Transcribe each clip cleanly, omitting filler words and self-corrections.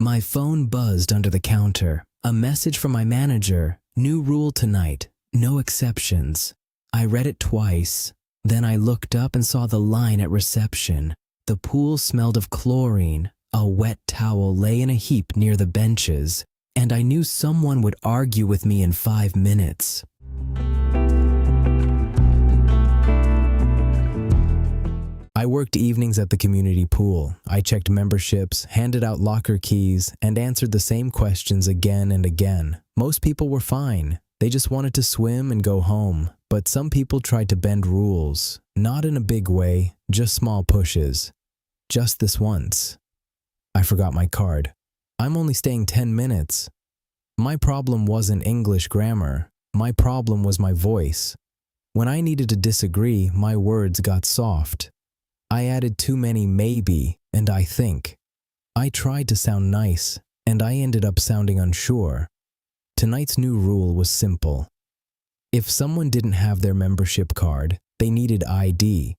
My phone buzzed under the counter. A message from my manager. New rule tonight. No exceptions. I read it twice. Then I looked up and saw the line at reception. The pool smelled of chlorine. A wet towel lay in a heap near the benches, and I knew someone would argue with me in 5 minutes. I worked evenings at the community pool. I checked memberships, handed out locker keys, and answered the same questions again and again. Most people were fine. They just wanted to swim and go home. But some people tried to bend rules. Not in a big way, just small pushes. Just this once. I forgot my card. I'm only staying 10 minutes. My problem wasn't English grammar. My problem was my voice. When I needed to disagree, my words got soft. I added too many maybe and I think. I tried to sound nice, and I ended up sounding unsure. Tonight's new rule was simple. If someone didn't have their membership card, they needed ID.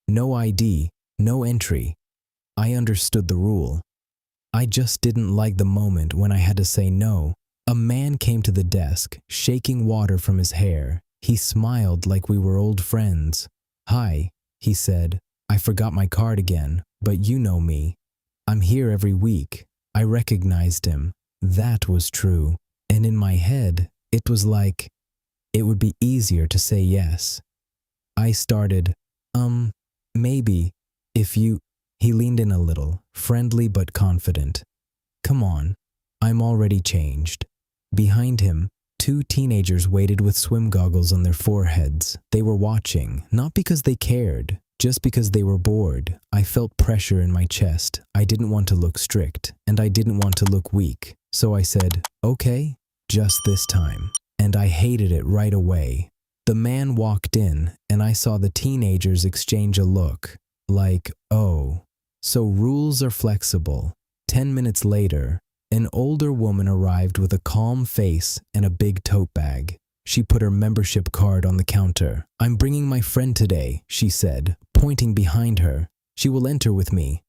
No ID, no entry. I understood the rule. I just didn't like the moment when I had to say no. A man came to the desk, shaking water from his hair. He smiled like we were old friends. "Hi," he said. "I forgot my card again, but you know me. I'm here every week." I recognized him. That was true. And in my head, it was like, it would be easier to say yes. I started, maybe, if you... He leaned in a little, friendly but confident. "Come on, I'm already changed." Behind him, 2 teenagers waited with swim goggles on their foreheads. They were watching, not because they cared, just because they were bored. I felt pressure in my chest. I didn't want to look strict, and I didn't want to look weak. So I said, "Okay, just this time." And I hated it right away. The man walked in, and I saw the teenagers exchange a look, like, oh. So rules are flexible. 10 minutes later, an older woman arrived with a calm face and a big tote bag. She put her membership card on the counter. "I'm bringing my friend today," she said, pointing behind her. "She will enter with me."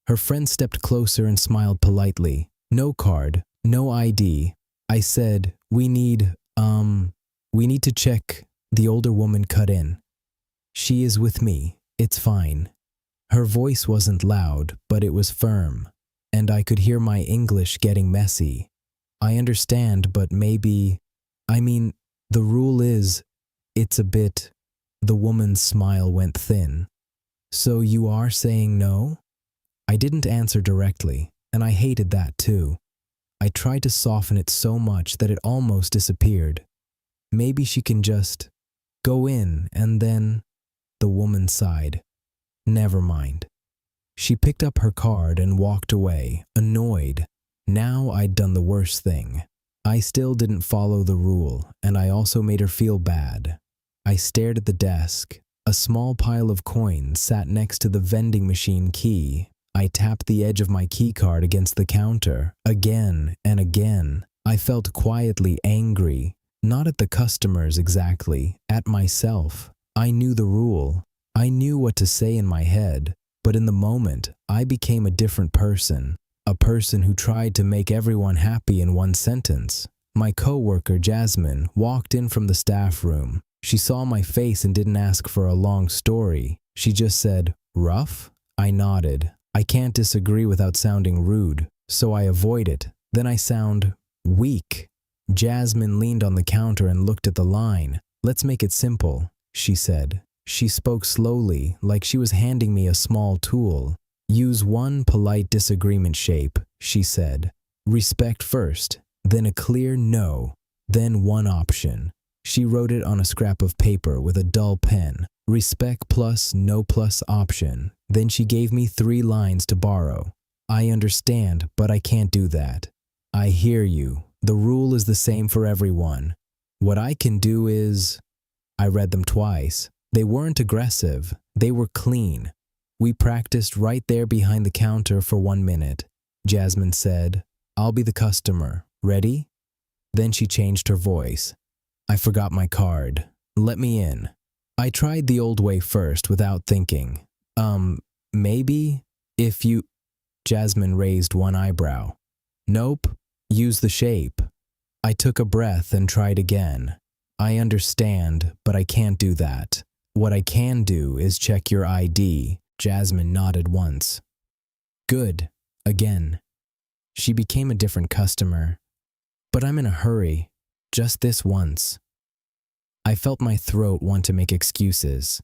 Her friend stepped closer and smiled politely. "No card, no ID." I said, we need to check." The older woman cut in. "She is with me. It's fine." Her voice wasn't loud, but it was firm, and I could hear my English getting messy. "I understand, but maybe... the rule is... it's a bit..." The woman's smile went thin. "So you are saying no?" I didn't answer directly, and I hated that too. I tried to soften it so much that it almost disappeared. "Maybe she can just go in and then..." The woman sighed. "Never mind." She picked up her card and walked away, annoyed. Now I'd done the worst thing. I still didn't follow the rule, and I also made her feel bad. I stared at the desk. A small pile of coins sat next to the vending machine key. I tapped the edge of my key card against the counter, again and again. I felt quietly angry, not at the customers exactly, at myself. I knew the rule. I knew what to say in my head, but in the moment, I became a different person. A person who tried to make everyone happy in one sentence. My coworker, Jasmine, walked in from the staff room. She saw my face and didn't ask for a long story. She just said, "Rough?" I nodded. I can't disagree without sounding rude, so I avoid it. Then I sound weak. Jasmine leaned on the counter and looked at the line. "Let's make it simple," she said. She spoke slowly, like she was handing me a small tool. "Use one polite disagreement shape," she said. "Respect first, then a clear no, then one option." She wrote it on a scrap of paper with a dull pen. Respect plus no plus option. Then she gave me 3 lines to borrow. "I understand, but I can't do that." "I hear you. The rule is the same for everyone. What I can do is..." I read them twice. They weren't aggressive. They were clean. We practiced right there behind the counter for 1 minute. Jasmine said, "I'll be the customer. Ready?" Then she changed her voice. "I forgot my card. Let me in." I tried the old way first without thinking. Maybe if you..." Jasmine raised one eyebrow. Nope. Use the shape. I took a breath and tried again. I understand, but I can't do that. What I can do is check your ID. Jasmine nodded once. Good. Again. She became a different customer. But I'm in a hurry. Just this once. I felt my throat want to make excuses.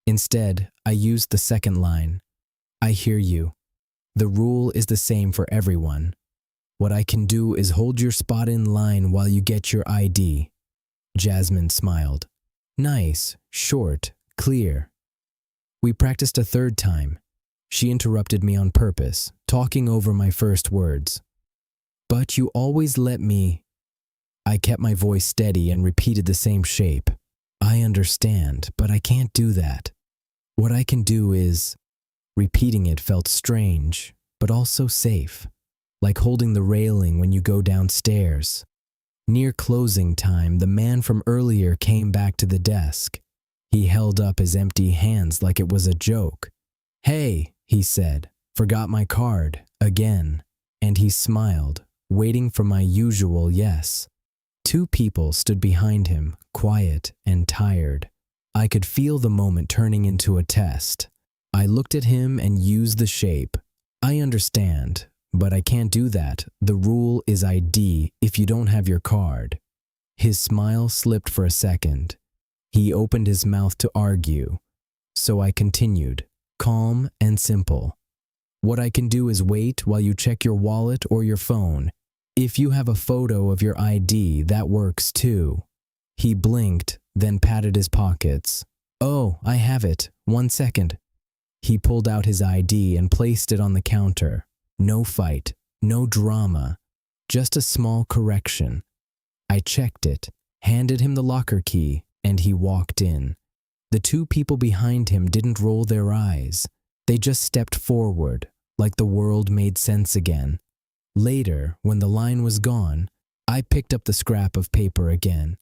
Instead, I used the second line. I hear you. The rule is the same for everyone. What I can do is hold your spot in line while you get your ID. Jasmine smiled. Nice, short, clear. We practiced a third time. She interrupted me on purpose, talking over my first words. But you always let me. I kept my voice steady and repeated the same shape. I understand, but I can't do that. What I can do is. Repeating it felt strange, but also safe, like holding the railing when you go downstairs. Near closing time, the man from earlier came back to the desk. He held up his empty hands like it was a joke. Hey, he said, forgot my card, again. And he smiled, waiting for my usual yes. Two people stood behind him, quiet and tired. I could feel the moment turning into a test. I looked at him and used the shape. I understand, but I can't do that. The rule is ID if you don't have your card. His smile slipped for a second. He opened his mouth to argue. So I continued, calm and simple. What I can do is wait while you check your wallet or your phone. If you have a photo of your ID, that works too. He blinked, then patted his pockets. Oh, I have it. 1 second. He pulled out his ID and placed it on the counter. No fight, no drama, just a small correction. I checked it, handed him the locker key, and he walked in. The two people behind him didn't roll their eyes. They just stepped forward, like the world made sense again. Later, when the line was gone, I picked up the scrap of paper again.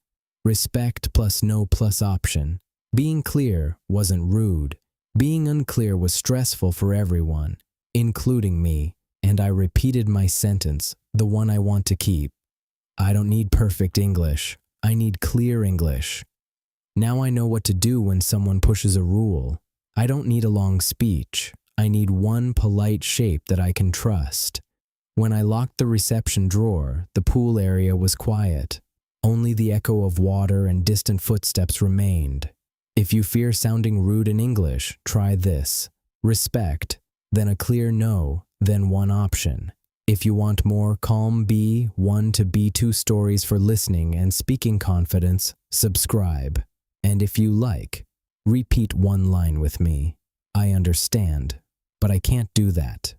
Respect plus no plus option. Being clear wasn't rude. Being unclear was stressful for everyone, including me, and I repeated my sentence, the one I want to keep. I don't need perfect English. I need clear English. Now I know what to do when someone pushes a rule. I don't need a long speech. I need one polite shape that I can trust. When I locked the reception drawer, the pool area was quiet. Only the echo of water and distant footsteps remained. If you fear sounding rude in English, try this. Respect, then a clear no, then one option. If you want more calm B1 to B2 stories for listening and speaking confidence, subscribe. And if you like, repeat one line with me. I understand, but I can't do that.